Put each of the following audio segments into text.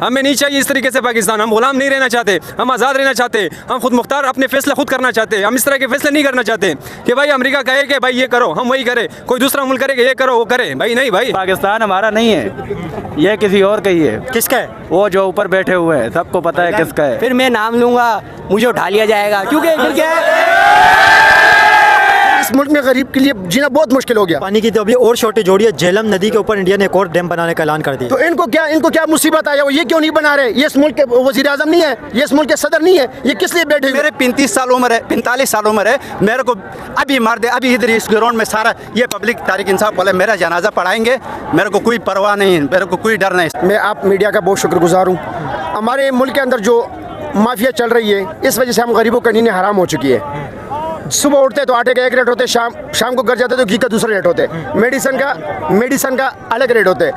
हमें नहीं चाहिए इस तरीके से पाकिस्तान। हम गुलाम नहीं रहना चाहते, हम आज़ाद रहना चाहते, हम खुद मुख्तार अपने फैसले खुद करना चाहते। हम इस तरह के फैसले नहीं करना चाहते कि भाई अमेरिका कहे कि भाई ये करो, हम वही करें, कोई दूसरा मुल्क करे कि ये करो वो करे। भाई नहीं, भाई पाकिस्तान हमारा नहीं है, ये किसी और का ही है। किसका है? वो जो ऊपर बैठे हुए हैं, सबको पता है किसका है। फिर मैं नाम लूँगा, मुझे उठा लिया जाएगा, क्योंकि फिर क्या है, इस मुल्क में गरीब के लिए जीना बहुत मुश्किल हो गया। पानी की तो अभी और शॉर्टेज हो रही है। झेलम नदी के ऊपर इंडिया ने एक और डैम बनाने का ऐलान कर दिया। तो इनको क्या मुसीबत आया? वो ये क्यों नहीं बना रहे? ये इस मुल्क के वज़ीर आज़म नहीं है, ये इस मुल्क के सदर नहीं है, ये किस लिए बैठे? मेरे 35 साल उम्र है, 45 साल उम्र है, मेरे को अभी मार दे, अभी इधर इस ग्राउंड में सारा ये पब्लिक तारीख इंसाफ वाले मेरा जनाजा पढ़ाएंगे, मेरे को कोई परवाह नहीं है, मेरे को कोई डर नहीं। मैं आप मीडिया का बहुत शुक्रगुजार हूँ। हमारे मुल्क के अंदर जो माफिया चल रही है, इस वजह से हम गरीबों की नींदें हराम हो चुकी है। सुबह उठते तो आटे का एक रेट होते, शाम को घर जाते तो घी का दूसरा रेट होते, मेडिसन का अलग रेट होते।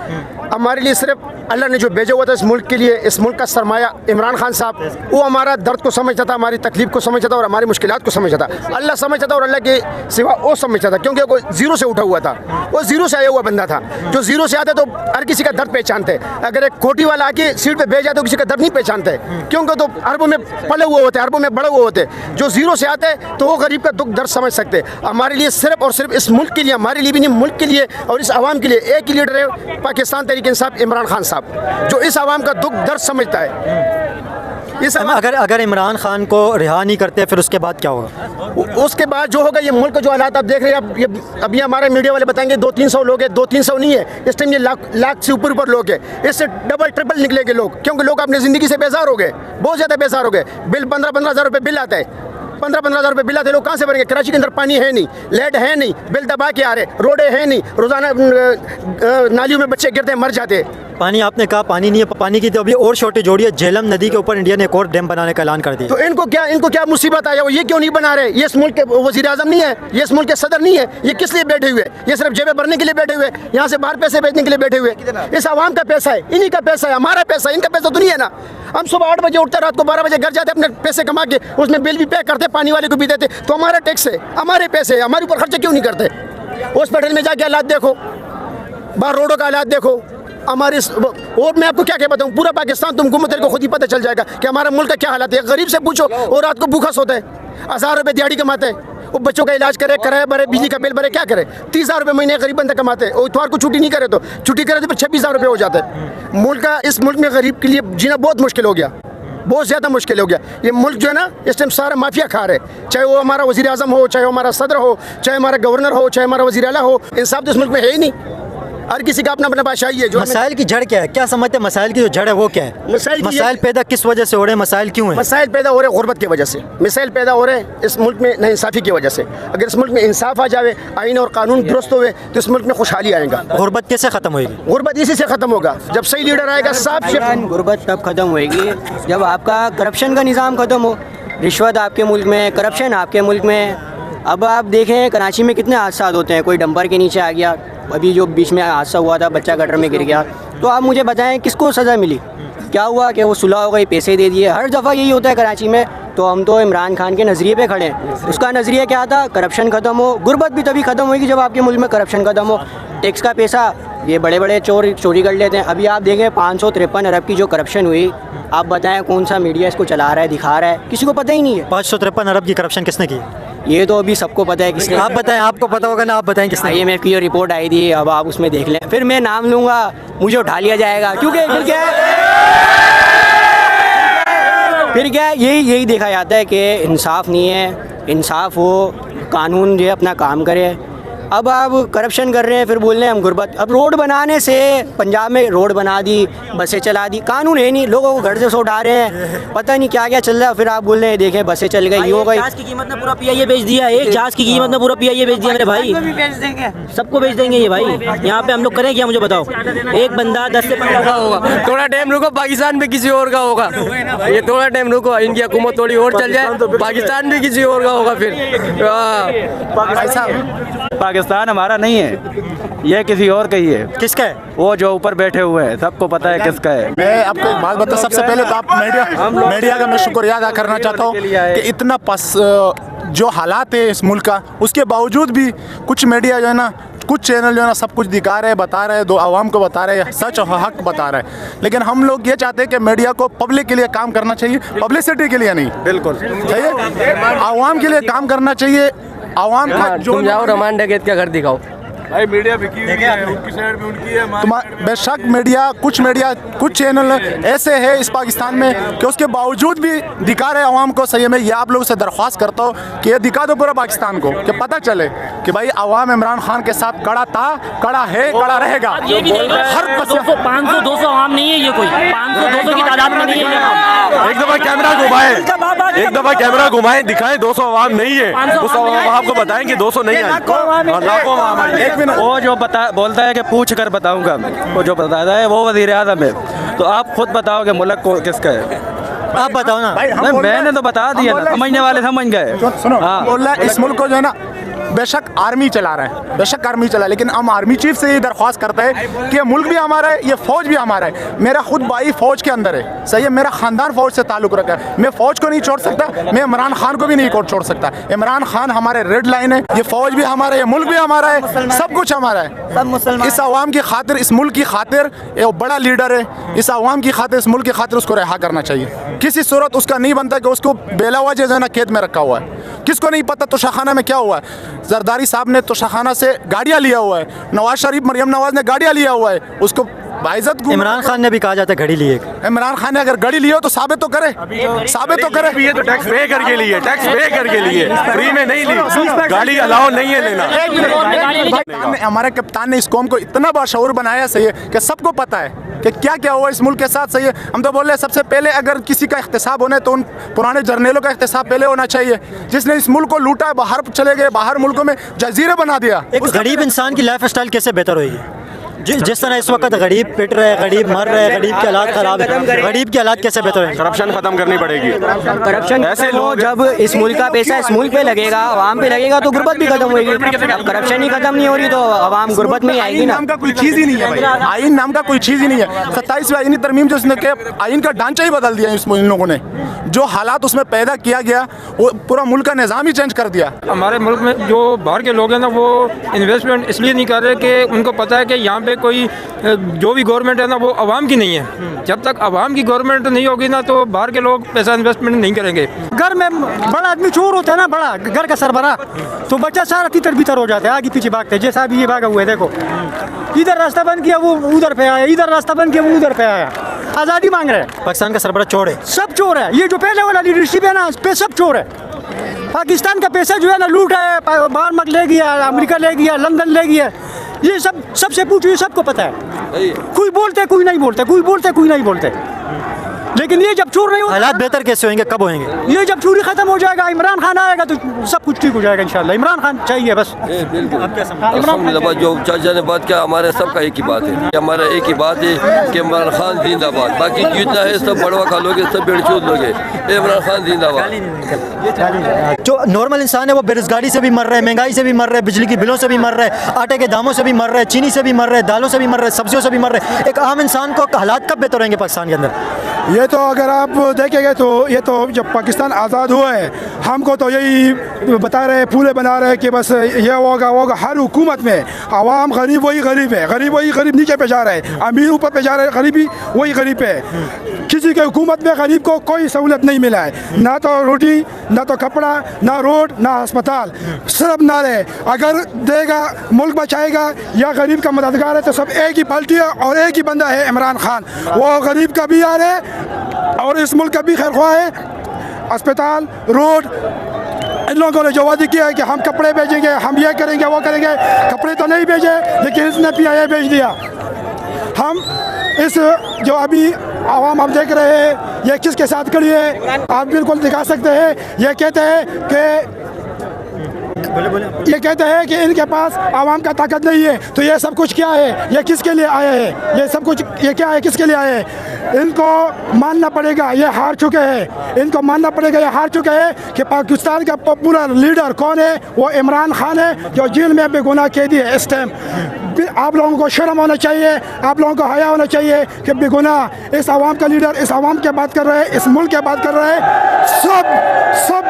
हमारे लिए सिर्फ अल्लाह ने जो भेजा हुआ था इस मुल्क के लिए, इस मुल्क का सरमाया इमरान खान साहब, वो हमारा दर्द को समझता था, हमारी तकलीफ को समझता था और हमारी मुश्किलात को समझता था। अल्लाह समझता था और अल्लाह के सिवा वो समझता था, क्योंकि वो जीरो से उठा हुआ था, वो जीरो से आया हुआ बंदा था। जो जीरो से आते तो हर किसी का दर्द पहचानते। अगर एक कोटी वाला आके सीट पे भेज जाते तो किसी का दर्द नहीं पहचानते, क्योंकि तो अरबों में पले हुए होते, अरबों में बड़े हुए होते। जो जीरो से आते तो वो गरीब का दुख दर्द समझ सकते। हमारे लिए सिर्फ और सिर्फ इस मुल्क के लिए, हमारे लिए भी नहीं, मुल्क के लिए और इस आवाम के लिए एक ही लीडर है, पाकिस्तान तहरीक इंसाफ इमरान खान साहब, जो इस आवाम का दुख दर्द समझता है। इस अगर इमरान खान को रिहा नहीं करते फिर उसके बाद क्या होगा? उसके बाद जो होगा, ये मुल्क जो हालात आप देख रहे हैं, अभी हमारे मीडिया वाले बताएंगे 200-300 लोग हैं, 200-300 नहीं है, इस टाइम ये लाख से ऊपर लोग हैं। इससे डबल ट्रिपल निकलेंगे लोग, क्योंकि लोग अपनी ज़िंदगी से बेजार हो गए, बहुत ज़्यादा बेजार हो गए। बिल 15-15 हज़ार रुपये बिल आता है, 15-15 हज़ार रुपये बिल आते, लोग कहाँ से भरेंगे? कराची के अंदर पानी है नहीं, लाइट है नहीं, बिल दबा के आ रहे, रोडें हैं नहीं, रोज़ाना नालियों में बच्चे गिरते हैं, मर जाते हैं। पानी आपने कहा पानी नहीं है, पानी की तो अभी और शॉर्टेज हो रही है। झेलम नदी के ऊपर इंडिया ने एक और डैम बनाने का ऐलान कर दिया। तो इनको क्या मुसीबत आया? वो ये क्यों नहीं बना रहे? ये इस मुल्क के वज़ीर आज़म नहीं है, ये इस मुल्क के सदर नहीं है, ये किस लिए बैठे हुए? ये सिर्फ जेबें भरने के लिए बैठे हुए, यहाँ से बाहर पैसे भेजने के लिए बैठे हुए। इस आवाम का पैसा है, इन्हीं का पैसा है, हमारा पैसा है, इनका पैसा तो नहीं है ना। हम सुबह 8 बजे उठते, रात को 12 बजे घर जाते, अपने पैसे कमा के उसमें बिल भी पे करते, पानी वाले को भी देते। तो हमारा टैक्स है, हमारे पैसे है, हमारे ऊपर खर्चे क्यों नहीं करते? हॉस्पिटल में जाके हालात देखो, बाहर रोडों का हालात देखो हमारे। और मैं आपको क्या बताऊं, पूरा पाकिस्तान तुमको मतलब को खुद ही पता चल जाएगा कि हमारा मुल्क का क्या हालत है। गरीब से पूछो, और रात को भूखा सोता है, 1000 रुपये दिहाड़ी कमाते हैं, वो बच्चों का इलाज करे, किराया भरे, बिजली का बिल भरे, क्या करे? 30,000 रुपये महीने गरीब बंदा कमाते हैं, और इतवार को छुट्टी नहीं करे तो छुट्टी करे तो फिर 26,000 रुपये हो जाते हैं। इस मुल्क में गरीब के लिए जीना बहुत मुश्किल हो गया, बहुत ज़्यादा मुश्किल हो गया। ये मुल्क जो है ना, इस टाइम सारा माफिया खा रहे, चाहे वो हमारा वज़ीर आज़म हो, चाहे वो हमारा सदर हो, चाहे हमारा गवर्नर हो, चाहे हमारा वज़ीर आला हो। इंसाफ तो इस मुल्क में है ही नहीं, हर किसी का अपना अपना बादशाही है। जो मसाइल की जड़ क्या है? क्या समझते हैं मसाइल की जो जड़ है वो क्या है? मसाइल पैदा किस वजह से हो रहे हैं? मसाइल क्यों है? मसाइल पैदा हो रहे हैं गुर्बत की वजह से, मसाइल पैदा हो रहे हैं इस मुल्क में नाइंसाफ़ी की वजह से। अगर इस मुल्क में इंसाफ आ जाए, आइन और कानून दुरुस्त हुए, तो इस मुल्क में खुशहाली आएगा। गुर्बत कैसे ख़त्म होगी? गुर्बत इसी से ख़त्म होगा, जब सही लीडर आएगा। गुर्बत तब ख़त्म होएगी जब आपका करप्शन का निज़ाम ख़त्म हो। रिश्वत आपके मुल्क में, करप्शन आपके मुल्क में। अब आप देखें कराची में कितने हादसा होते हैं, कोई डंपर के नीचे आ गया, अभी जो बीच में हादसा हुआ था, बच्चा गटर में गिर गया। तो आप मुझे बताएं किसको सज़ा मिली? क्या हुआ कि वो सुलह हो गई, पैसे दे दिए? हर दफ़ा यही होता है कराची में। तो हम तो इमरान खान के नज़रिए पे खड़े हैं। उसका नज़रिया क्या था? करप्शन ख़त्म हो। गुर्बत भी तभी ख़त्म होगी जब आपके मुल्क में करप्शन ख़त्म हो। टैक्स का पैसा ये बड़े बड़े चोर चोरी कर लेते हैं। अभी आप देखें 553 अरब की जो करप्शन हुई, आप बताएं कौन सा मीडिया इसको चला रहा है, दिखा रहा है? किसी को पता ही नहीं है। 553 अरब की करप्शन किसने की? ये तो अभी सबको पता है किसने। आप बताएं, आपको पता होगा ना, आप बताएं किसने? IMF की रिपोर्ट आई थी, अब आप उसमें देख लें। फिर मैं नाम लूँगा, मुझे उठा लिया जाएगा, क्योंकि फिर क्या है, यही देखा जाता है कि इंसाफ नहीं है। इंसाफ हो, कानून जो है अपना काम करे। अब आप करप्शन कर रहे हैं, फिर बोल रहे हैं हम गुर्बत। अब रोड बनाने से, पंजाब में रोड बना दी, बसें चला दी, कानून है नहीं, लोगों को घर से उठा रहे हैं, पता नहीं क्या क्या चल रहा है। फिर आप बोल रहे हैं देखें बसें चल गई, ये हो गई। जहाज की कीमत में पूरा PIA बेच दिया, एक जहाज की कीमत में पूरा PIA बेच दिया मेरे भाई। सबको बेच देंगे ये भाई। यहाँ पे हम लोग करें क्या, मुझे बताओ? एक बंदा 10 से 15 होगा। थोड़ा टाइम रुको, पाकिस्तान भी किसी और का होगा। ये थोड़ा टाइम रुको, इनकी हुकूमत थोड़ी और चल जाए, पाकिस्तान भी किसी और का होगा। फिर पाकिस्तान हमारा नहीं है, ये किसी और का ही है। किसका है? वो जो ऊपर बैठे हुए हैं, सबको पता है किसका है। मैं आपको एक बात बता, सबसे पहले तो आप मीडिया का मैं शुक्रिया अदा करना चाहता हूँ कि इतना जो हालात है इस मुल्क का, उसके बावजूद भी कुछ मीडिया जो है ना कुछ चैनल जो है ना सब कुछ दिखा रहे हैं, बता रहे हैं, दो आवाम को बता रहे हैं, सच और हक बता रहे हैं। लेकिन हम लोग ये चाहते हैं कि मीडिया को पब्लिक के लिए काम करना चाहिए, पब्लिसिटी के लिए नहीं। बिल्कुल चाहिए आवाम के लिए काम करना चाहिए। आवाम का जो तुम जाओ रमान डकैत का घर दिखाओ। भाई मीडिया बिकी हुई है, उनकी साइड में उनकी है। बेशक मीडिया कुछ चैनल ऐसे है इस पाकिस्तान में कि उसके बावजूद भी दिखा रहे आवाम को। सही में ये आप लोगों से दरख्वास्त करता हूँ कि ये दिखा दो पूरा पाकिस्तान को, कि पता चले कि भाई आवाम इमरान खान के साथ खड़ा था, खड़ा है, खड़ा रहेगा। हर 500-200 आवाम नहीं है ये, कोई 500-200 की तादाद में नहीं है। एक दफा कैमरा घुमाएं, दिखाएं 200 आवाम नहीं है, उस आवाम को बताएं कि 200 नहीं है, लाखों आवाम है। वो जो बोलता है कि पूछ कर बताऊंगा, वो जो बताता है वो वज़ीर आज़म है। तो आप खुद बताओ कि मुल्क को किसका है, आप बताओ ना। नहीं, मैंने तो बता दिया ना, समझने वाले समझ गए। सुनो, बोल रहा है इस मुल्क को जो है ना बेशक आर्मी चला रहा है, बेशक आर्मी चला, लेकिन हम आर्मी चीफ से ये दरख्वास्त करते हैं कि ये मुल्क भी हमारा है, ये फ़ौज भी हमारा है। मेरा खुद भाई फ़ौज के अंदर है, सही है, मेरा ख़ानदान फ़ौज से ताल्लुक़ रखा है। मैं फ़ौज को नहीं छोड़ सकता, मैं इमरान खान को भी नहीं छोड़ सकता। इमरान खान हमारे रेड लाइन है, ये फ़ौज भी हमारा है, ये मुल्क भी हमारा है, सब कुछ हमारा है। इस आवाम की खातिर, इस मुल्क की खातिर ये बड़ा लीडर है, इस आवाम की खातिर, इस मुल्क की खातिर उसको रिहा करना चाहिए। किसी सूरत उसका नहीं बनता कि उसको बेला हुआ जो है ना खेत में रखा हुआ है। किसको नहीं पता तोशाखाना में क्या हुआ है। जरदारी साहब ने तोशाखाना से गाड़ियाँ लिया हुआ है, नवाज शरीफ, मरियम नवाज ने गाड़ियाँ लिया हुआ है, उसको बाइज्जत। इमरान खान ने भी कहा जाता है घड़ी लिए। इमरान खान ने अगर गाड़ी लियो तो साबित तो करे, साबित तो करे। ये तो टैक्स पे करके लिए, टैक्स पे करके लिए, फ्री में नहीं ली, गाड़ी अलाउ नहीं है लेना। हमारे कप्तान ने इस कौम को इतना बाशऊर बनाया, सही है, कि सबको पता है कि क्या क्या हुआ इस मुल्क के साथ। सही है, हम तो बोल रहे हैं सबसे पहले अगर किसी का इख्तिसाब होना है तो उन पुराने जर्नेलों का इख्तिसाब पहले होना चाहिए, जिसने इस मुल्क को लूटा है, बाहर चले गए, बाहर मुल्कों में जजीरे बना दिया। एक गरीब इंसान की लाइफ स्टाइल कैसे बेहतर होगी? जिस तरह इस वक्त गरीब पिट रहे हैं, गरीब मर रहे हैं, गरीब के हालात खराब है, गरीब के हालात कैसे बेहतर होंगे? करप्शन खत्म करनी पड़ेगी। करप्शन ऐसे लोग, जब इस मुल्क का पैसा इस मुल्क पे लगेगा, आवाम पे लगेगा, तो गुर्बत भी खत्म होगी। अब करप्शन ही खत्म नहीं हो रही तो आवाम गुर्बत में ही आएगी ना। नाम का कोई चीज़ ही नहीं है भाई, आइन नाम का कोई चीज़ ही नहीं है। 27वीं आईनी तरमीम जो उसने के आइन का ढांचा ही बदल दिया इन लोगों ने, जो हालात उसमें पैदा किया गया वो पूरा मुल्क का निज़ाम ही चेंज कर दिया। हमारे मुल्क में जो बाहर के लोग हैं ना, वो इन्वेस्टमेंट इसलिए नहीं कर रहे कि उनको पता है कि यहाँ पे कोई जो भी गवर्नमेंट है ना वो आवाम की नहीं है। जब तक आवाम की गवर्नमेंट नहीं होगी ना तो बाहर के लोग पैसा इन्वेस्टमेंट नहीं करेंगे। घर में बड़ा आदमी चोर होता है ना, बड़ा घर का सरबराह, तो बच्चा सारा तितर बितर हो जाता है, आगे पीछे भागते हैं। जैसा अभी ये भागा हुआ है, देखो इधर रास्ता बंद किया वो उधर पे आया, इधर रास्ता बंद किया वो उधर पे आया, आज़ादी मांग रहे हैं। पाकिस्तान का सरबराह चोर है, सब चोर है। ये जो पहले वाला लीडरशिप है ना, इस पे सब चोर है। पाकिस्तान का पैसा जो है ना लूट है, बाहर मक ले गया, अमेरिका ले गया, लंदन ले गया, ये सब सबसे पूछो, ये सबको पता है। कोई बोलते कोई नहीं बोलते, कोई बोलते कोई नहीं बोलते। लेकिन ये जब चोर नहीं होगा, हालात बेहतर कैसे होंगे, कब होंगे? ये जब चोरी खत्म हो जाएगा, इमरान खान आएगा तो सब कुछ ठीक हो जाएगा इंशाल्लाह। इमरान खान चाहिए बस। जो चाचा ने बात किया, हमारे सबका एक ही बात है, हमारा एक ही बात है कि इमरान खान जिंदाबाद। बाकी जितना है सब बड़वा खा लोगे, सब बेड़चूद लोगे, इमरान खान जिंदाबाद। जो नॉर्मल इंसान है वो बेरोजगारी से भी मर रहे हैं, महंगाई से भी मर रहे हैं, बिजली के बिलों से भी मर रहे हैं, आटे के दामों से भी मर रहे हैं, चीनी से भी मर रहे हैं, दालों से भी मर रहे हैं, सब्जियों से भी मर रहे हैं। एक आम इंसान को हालात कब बेहतर होंगे पाकिस्तान के अंदर? ये तो अगर आप देखेंगे तो ये तो जब पाकिस्तान आज़ाद हुआ है, हमको तो यही बता रहे, पूरे बना रहे कि बस ये होगा वो होगा। हर हुकूमत में आवाम गरीब वही गरीब है, गरीब वही गरीब नीचे पे जा रहे हैं, अमीर ऊपर पे जा रहे हैं, गरीबी वही गरीब है। किसी के हुकूमत में गरीब को कोई सहूलत नहीं मिला है, ना तो रोटी, ना तो कपड़ा, ना रोड, ना अस्पताल, सिर्फ नारे। अगर देगा मुल्क बचाएगा या गरीब का मददगार है तो सब एक ही पार्टी है और एक ही बंदा है इमरान खान। वो गरीब का भी यार है और इस मुल्क का भी खैरख्वाह है। अस्पताल, रोड, इन लोगों ने जो वादा किया है कि हम कपड़े भेजेंगे, हम ये करेंगे वो करेंगे, कपड़े तो नहीं भेजे लेकिन इसने PIA भेज दिया। हम इस जो अभी आवाम हम देख रहे हैं ये किसके साथ खड़ी है, आप बिल्कुल दिखा सकते हैं। ये कहते हैं कि इनके पास आवाम का ताकत नहीं है, तो ये सब कुछ क्या है, ये किसके लिए आया है, ये सब कुछ ये क्या है, किसके लिए आया है? इनको मानना पड़ेगा ये हार चुके हैं, इनको मानना पड़ेगा ये हार चुके हैं कि पाकिस्तान का पॉपुलर लीडर कौन है, वो इमरान खान है जो जेल में बेगुनाह कैदी है इस टाइम। आप लोगों को शर्म होना चाहिए, आप लोगों को हया होना चाहिए कि बेगुनाह इस आवाम का लीडर इस आवाम के बात कर रहे हैं, इस मुल्क के बात कर रहे हैं। सब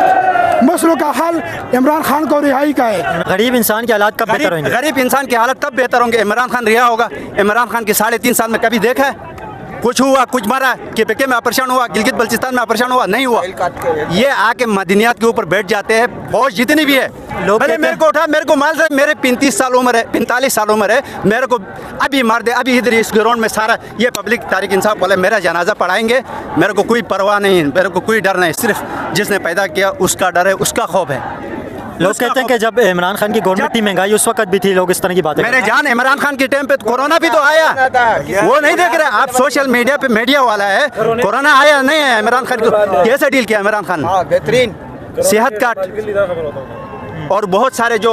मसलों का हल इमरान खान को रिहाई का है। गरीब इंसान के हालात कब बेहतर होंगे? गरीब इंसान की हालत तब बेहतर होंगे इमरान खान रिहा होगा। इमरान खान के 3.5 साल में कभी देखा है कुछ हुआ, कुछ मरा? के में ऑपरेशन हुआ, गिलगित बल्चिस्तान में ऑपरेशन हुआ? नहीं हुआ। ये आके मदनियात के ऊपर बैठ जाते हैं। फौज जितनी भी है, मैंने मेरे को उठा, मेरे को माल रहे, मेरे 35 साल उम्र है, 45 साल उम्र है, मेरे को अभी मार दे, अभी इधर इस ग्राउंड में सारा ये पब्लिक तारीख इंसाफ वाले मेरा जनाजा पढ़ाएंगे। मेरे को कोई परवाह नहीं, मेरे को कोई डर नहीं, सिर्फ जिसने पैदा किया उसका डर है, उसका खौफ है। लोग कहते हैं कि जब इमरान खान की गवर्नमेंट थी, महंगाई उस वक्त भी थी, लोग इस तरह की बातें। मेरे जान इमरान खान के टाइम पे कोरोना भी तो आया, वो नहीं देख रहे आप? सोशल मीडिया पे मीडिया वाला है, कोरोना आया नहीं है? इमरान खान को कैसे डील किया इमरान खान? बेहतरीन सेहत कार्ड और बहुत सारे जो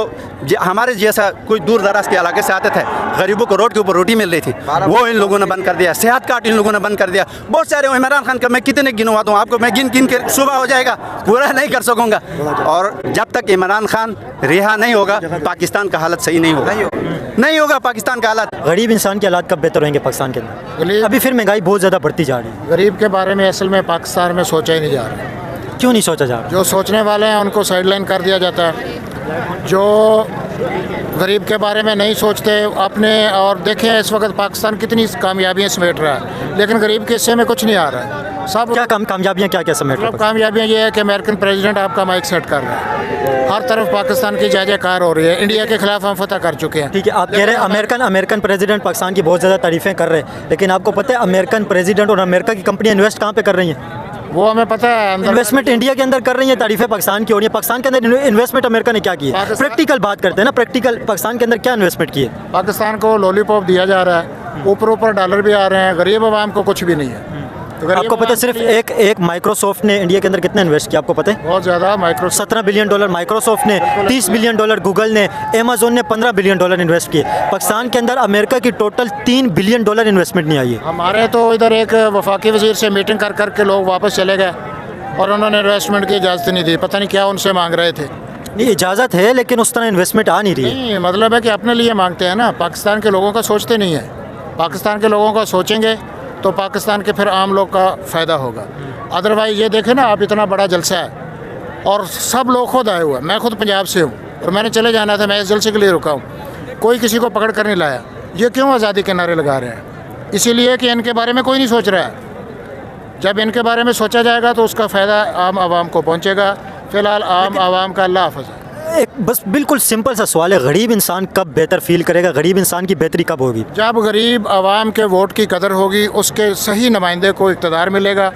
हमारे जैसा कुछ दूर दराज के इलाके से आते थे, गरीबों को रोड के ऊपर रोटी मिल रही थी, वो इन लोगों ने बंद कर दिया। सेहत कार्ड इन लोगों ने बंद कर दिया। बहुत सारे इमरान खान का मैं कितने गिनवा दूँ आपको? मैं गिन के सुबह हो जाएगा, पूरा नहीं कर सकूँगा। और जब तक इमरान खान रिहा नहीं होगा, पाकिस्तान का हालत सही नहीं होगा, नहीं होगा पाकिस्तान का हालत। गरीब इंसान के हालात कब बेहतर होंगे पाकिस्तान के अंदर? अभी फिर महंगाई बहुत ज़्यादा बढ़ती जा रही है। गरीब के बारे में असल में पाकिस्तान में सोचा ही नहीं जा रहा। क्यों नहीं सोचा जा रहा? जो सोचने वाले हैं उनको साइडलाइन कर दिया जाता है। जो गरीब के बारे में नहीं सोचते अपने, और देखें इस वक्त पाकिस्तान कितनी कामयाबियाँ समेट रहा है, लेकिन गरीब के हिस्से में कुछ नहीं आ रहा है। सब क्या कामयाबियाँ क्या क्या समेट रहा है? कामयाबियाँ ये है कि अमेरिकन प्रेसिडेंट आपका माइक सेट कर रहा है, हर तरफ पाकिस्तान की जय जयकार हो रही है, इंडिया के खिलाफ हम फतह कर चुके हैं। ठीक है, आप कह रहे हैं अमेरिकन प्रेसिडेंट पाकिस्तान की बहुत ज़्यादा तारीफ़ें कर रहे हैं, लेकिन आपको पता है अमेरिकन प्रेसिडेंट और अमेरिका की कंपनियाँ इन्वेस्ट कहाँ पे कर रही हैं? वो हमें पता है। इन्वेस्टमेंट इंडिया के अंदर कर रही है, तारीफें पाकिस्तान की हो रही है। पाकिस्तान के अंदर इन्वेस्टमेंट अमेरिका ने क्या की है? प्रैक्टिकल बात करते हैं ना, प्रैक्टिकल पाकिस्तान के अंदर क्या इन्वेस्टमेंट की है? पाकिस्तान को लॉलीपॉप दिया जा रहा है, ऊपर ऊपर डॉलर भी आ रहे हैं, गरीब आवाम को कुछ भी नहीं है। तो आपको पता है सिर्फ एक माइक्रोसॉफ्ट ने इंडिया के अंदर कितना इन्वेस्ट किया आपको पता है? बहुत ज़्यादा। 17 बिलियन डॉलर माइक्रोसॉफ्ट ने, 30 बिलियन डॉलर गूगल ने, अमेजोन ने 15 बिलियन डॉलर इन्वेस्ट किए। पाकिस्तान के अंदर अमेरिका की टोटल 3 बिलियन डॉलर इन्वेस्टमेंट नहीं आई है। हमारे तो इधर एक वफाकी वजीर से मीटिंग कर करके लोग वापस चले गए और उन्होंने इन्वेस्टमेंट की इजाज़त नहीं दी, पता नहीं क्या उनसे मांग रहे थे। नहीं, इजाज़त है लेकिन उस तरह इन्वेस्टमेंट आ नहीं रही है। नहीं, मतलब है कि अपने लिए मांगते हैं ना, पाकिस्तान के लोगों का सोचते नहीं है। पाकिस्तान के लोगों का सोचेंगे तो पाकिस्तान के फिर आम लोग का फ़ायदा होगा। अदरवाइज़ ये देखें ना आप, इतना बड़ा जलसा है और सब लोग खुद आए हुए हैं। मैं खुद पंजाब से हूँ और मैंने चले जाना था, मैं इस जलसे के लिए रुका हूँ, कोई किसी को पकड़ कर नहीं लाया। ये क्यों आज़ादी के नारे लगा रहे हैं? इसीलिए कि इनके बारे में कोई नहीं सोच रहा है। जब इनके बारे में सोचा जाएगा तो उसका फ़ायदा आम आवाम को पहुँचेगा। फ़िलहाल आम आवाम का अल्लाह हाफ़िज़। एक बस बिल्कुल सिंपल सा सवाल है, गरीब इंसान कब बेहतर फील करेगा? गरीब इंसान की बेहतरी कब होगी? जब गरीब आवाम के वोट की कदर होगी, उसके सही नुमाइंदे को इक़्तिदार मिलेगा।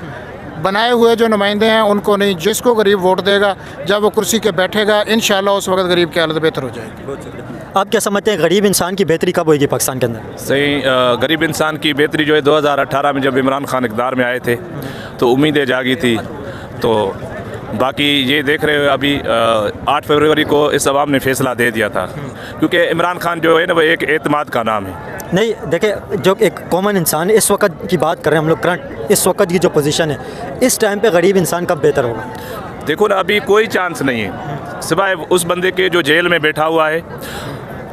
बनाए हुए जो नुमाइंदे हैं उनको नहीं, जिसको गरीब वोट देगा जब वो कुर्सी के बैठेगा, इंशाल्लाह उस वक्त गरीब की हालत बेहतर हो जाएगी। आप क्या समझते हैं गरीब इंसान की बेहतरी कब होगी पाकिस्तान के अंदर? सही, गरीब इंसान की बेहतरी जो है 2018 में जब इमरान खान इक़्तिदार में आए थे तो उम्मीदें जागी थी। तो बाकी ये देख रहे हो अभी 8 फरवरी को इस अवाम ने फ़ैसला दे दिया था, क्योंकि इमरान खान जो है ना वो एक एतमाद का नाम है। नहीं देखिए, जो एक कॉमन इंसान इस वक्त की बात कर रहे हैं हम लोग, करंट इस वक्त की जो पोजीशन है, इस टाइम पे गरीब इंसान कब बेहतर होगा? देखो ना, अभी कोई चांस नहीं है सिवाय उस बंदे के जो जेल में बैठा हुआ है।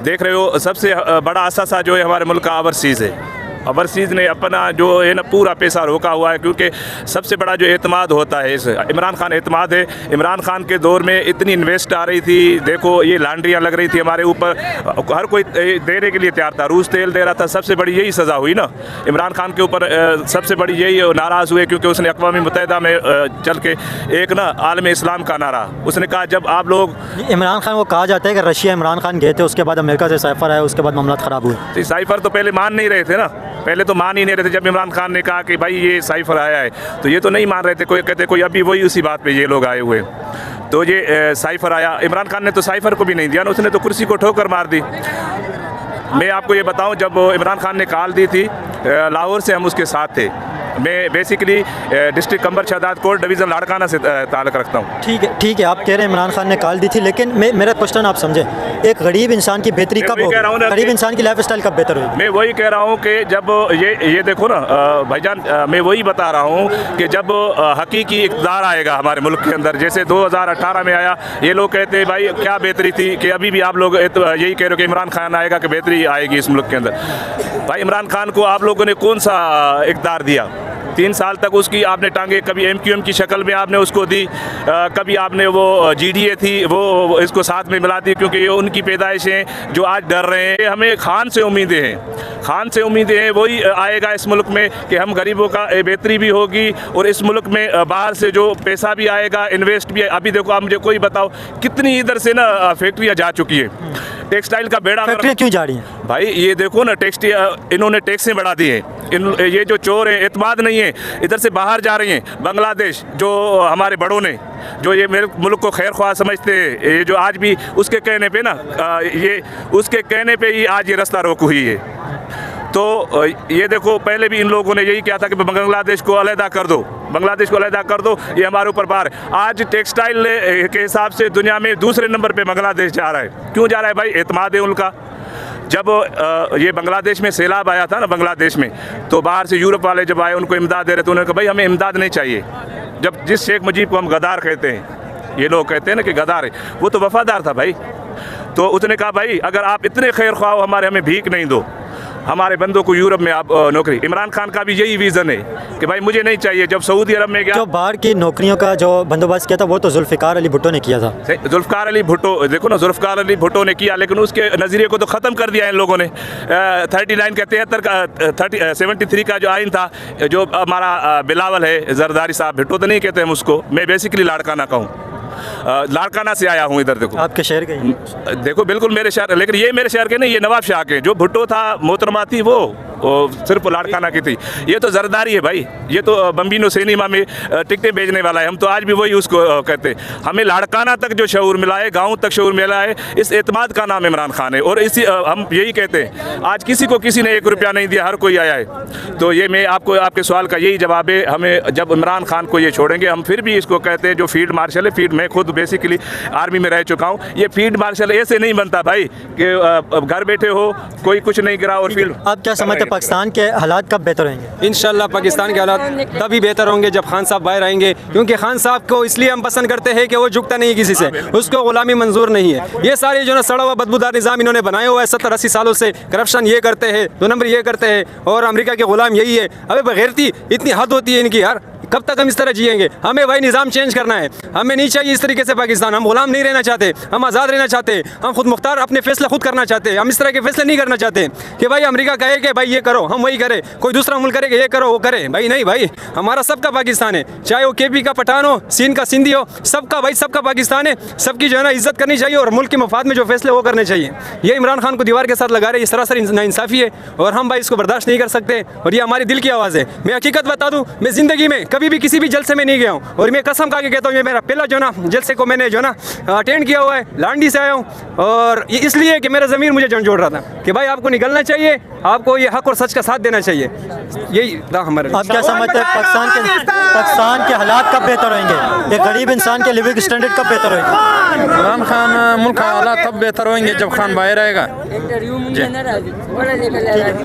देख रहे हो सबसे बड़ा असासा जो है हमारे मुल्क का ओवरसीज़ है। ओवरसीज़ ने अपना जो है ना पूरा पैसा रोका हुआ है, क्योंकि सबसे बड़ा जो एतमाद होता है इस इमरान खान एतमाद है। इमरान खान के दौर में इतनी इन्वेस्ट आ रही थी, देखो ये लॉन्ड्रियाँ लग रही थी हमारे ऊपर, हर कोई देने के लिए तैयार था। रूस तेल दे रहा था, सबसे बड़ी यही सज़ा हुई ना इमरान खान के ऊपर। सबसे बड़ी यही नाराज़ हुए क्योंकि उसने अक़वाम मुत्तहिदा में चल के एक ना आलम इस्लाम का नारा उसने कहा। जब आप लोग इमरान खान, वो कहा जाता है कि रशिया इमरान खान गए थे, उसके बाद अमेरिका से साइफर आया, उसके बाद मामला ख़राब हुए। साइफर तो पहले मान नहीं रहे थे ना, पहले तो मान ही नहीं रहे थे। जब इमरान खान ने कहा कि भाई ये साइफर आया है तो ये तो नहीं मान रहे थे, कोई कहते कोई अभी वही उसी बात पे ये लोग आए हुए। तो ये साइफर आया, इमरान खान ने तो साइफर को भी नहीं दिया ना, उसने तो कुर्सी को ठोकर मार दी। मैं आपको ये बताऊं, जब इमरान खान ने कॉल दी थी लाहौर से हम उसके साथ थे। मैं बेसिकली डिस्ट्रिक्ट कंबर शहदाद कोर्ट डिवीज़न लाड़काना से ताल्लुक़ रखता हूँ। ठीक है, आप कह रहे हैं इमरान खान ने कॉल दी थी, लेकिन मेरा क्वेश्चन आप समझे, एक गरीब इंसान की बेहतरी कब होगी, गरीब इंसान की लाइफ स्टाइल कब बेहतर होगी? मैं वही कह रहा हूँ कि जब ये देखो ना भाईजान, मैं वही बता रहा हूँ कि जब हकीकी इक़्तिदार आएगा हमारे मुल्क के अंदर, जैसे 2018 में आया, ये लोग कहते हैं भाई क्या बेहतरी थी, कि अभी भी आप लोग यही कह रहे हो कि इमरान खान आएगा कि बेहतरी आएगी इस मुल्क के अंदर। भाई इमरान खान को आप लोगों ने कौन सा इक़्तिदार दिया? 3 साल तक उसकी आपने टांगे कभी MQM की शक्ल में आपने उसको दी, कभी आपने वो GDA थी वो इसको साथ में मिला दी, क्योंकि ये उनकी पैदाइशें जो आज डर रहे हैं। हमें खान से उम्मीदें हैं, खान से उम्मीदें हैं, वही आएगा इस मुल्क में कि हम गरीबों का बेहतरी भी होगी और इस मुल्क में बाहर से जो पैसा भी आएगा, इन्वेस्ट भी। अभी देखो आप मुझे कोई बताओ कितनी इधर से ना फैक्ट्रियाँ जा चुकी है, टेक्सटाइल का बेड़ा। फैक्ट्रियाँ क्यों जा रही हैं भाई? ये देखो ना इन्होंने टैक्सें बढ़ा दी हैं, ये जो चोर हैं, एतमाद नहीं है, इधर से बाहर जा रही हैं। बांग्लादेश जो हमारे बड़ों ने, जो ये मेरे मुल्क को खैर ख्वाह समझते हैं, ये जो आज भी उसके कहने पे ना, ये उसके कहने पे ही आज ये रास्ता रोक हुई है। तो ये देखो पहले भी इन लोगों ने यही किया था कि बांग्लादेश को अलहदा कर दो, बांग्लादेश को अलहदा कर दो, ये हमारे ऊपर बार। आज टेक्सटाइल के हिसाब से दुनिया में दूसरे नंबर पे बांग्लादेश जा रहा है। क्यों जा रहा है भाई? एतमाद है उनका। जब ये बांग्लादेश में सैलाब आया था ना बांग्लादेश में, तो बाहर से यूरोप वाले जब आए उनको इमदाद दे रहे थे, उन्होंने कहा भाई हमें इमदाद नहीं चाहिए। जब जिस शेख मुजीब को हम गद्दार कहते हैं, ये लोग कहते हैं ना कि गद्दार है, वो तो वफादार था भाई। तो उसने कहा भाई अगर आप इतने खैर ख्वाह हो, हमें भीख नहीं दो, हमारे बंदों को यूरोप में आप नौकरी। इमरान खान का भी यही विज़न है कि भाई मुझे नहीं चाहिए। जब सऊदी अरब में गया, जो बाहर की नौकरियों का जो बंदोबस्त किया था वो तो जुल्फ़िकार अली भुट्टो ने किया था। जुल्फ़िकार अली भुट्टो, देखो ना, जुल्फ़िकार अली भुट्टो ने किया, लेकिन उसके नज़रिए को तो ख़त्म कर दिया इन लोगों ने। 39 का 73 का 73 का जो आइन था, जो हमारा बिलावल है जरदारी साहब, भुट्टो तो नहीं कहते हम उसको, मैं बेसिकली लाड़काना कहूँ, लाड़काना से आया हूँ इधर। देखो आपके शहर के, देखो बिल्कुल मेरे शहर, लेकिन ये मेरे शहर के नहीं, ये नवाब शाह के। जो भुट्टो था, मोहतरमा थी, वो सिर्फ लाड़काना की थी। ये तो जरदारी है भाई, ये तो बम्बिनो सिनेमा में टिकटें बेचने वाला है। हम तो आज भी वही उसको कहते हैं। हमें लाड़काना तक जो शऊर मिला है, गाँव तक शऊर मिला है, इस एतमाद का नाम इमरान खान है। और इसी हम यही कहते हैं, आज किसी को किसी ने 1 रुपया नहीं दिया, हर कोई आया है। तो ये मैं आपको, आपके सवाल का यही जवाब है। हमें जब इमरान खान को ये छोड़ेंगे, हम फिर भी इसको कहते हैं जो फील्ड मार्शल है, फील्ड, मैं खुद बेसिकली आर्मी में रह चुका हूँ, ये फील्ड मार्शल ऐसे नहीं बनता भाई कि घर बैठे हो, कोई कुछ नहीं गिरा और फील्ड। आप क्या समझते हैं पाकिस्तान के हालात कब बेहतर होंगे? इंशाल्लाह पाकिस्तान के हालात तभी बेहतर होंगे जब खान साहब बाहर आएंगे, क्योंकि खान साहब को इसलिए हम पसंद करते हैं कि वो झुकता नहीं किसी से, उसको गुलामी मंजूर नहीं है। ये सारे जो ना सड़ा हुआ बदबूदार निज़ाम इन्होंने बनाया हुआ है 70-80 सालों से, करप्शन ये करते हैं, 2 नंबर ये करते हैं, और अमेरिका के गुलाम यही है। अबे बगैरती इतनी हद होती है इनकी यार, कब तक हम इस तरह जिएंगे? हमें भाई निज़ाम चेंज करना है, हमें नहीं चाहिए इस तरीके से पाकिस्तान। हम गुलाम नहीं रहना चाहते, हम आज़ाद रहना चाहते, हम खुद मुख्तार अपने फैसले खुद करना चाहते हैं। हम इस तरह के फैसले नहीं करना चाहते कि भाई अमेरिका कहे कि भाई ये करो, हम वही करें, कोई दूसरा मुल्क करे कि ये करो वो करे। भाई नहीं भाई, हमारा सबका पाकिस्तान है, चाहे वो KP का पठान हो, सीन का सिंधी हो, सबका भाई सबका पाकिस्तान है। सबकी जो है ना इज्जत करनी चाहिए और मुल्क के मफाद में जो फैसले वो करने चाहिए। ये इमरान खान को दीवार के साथ लगा रहे, ये सरासर नाइंसाफ़ी है और हम भाई इसको बर्दाश्त नहीं कर सकते। और ये हमारी दिल की आवाज़ है। मैं हकीकत बता दूँ, मैं ज़िंदगी में कभी भी किसी भी जलसे में नहीं गया हूँ, और मैं कसम खा के कहता हूँ ये मेरा पहला जो ना जलसे को मैंने जो ना अटेंड किया हुआ है। लांडी से आया हूँ, और ये इसलिए कि मेरा ज़मीर मुझे जोड़ रहा था कि भाई आपको निकलना चाहिए, आपको ये हक और सच का साथ देना चाहिए। यही था हमारे। आप क्या समझते हैं पाकिस्तान के हालात कब बेहतर होंगे? एक गरीब इंसान के लिविंग स्टैंडर्ड कब बेहतर होंगे? इमरान खान मुल्क का हालात तब बेहतर होंगे जब खान बाहर आएगा।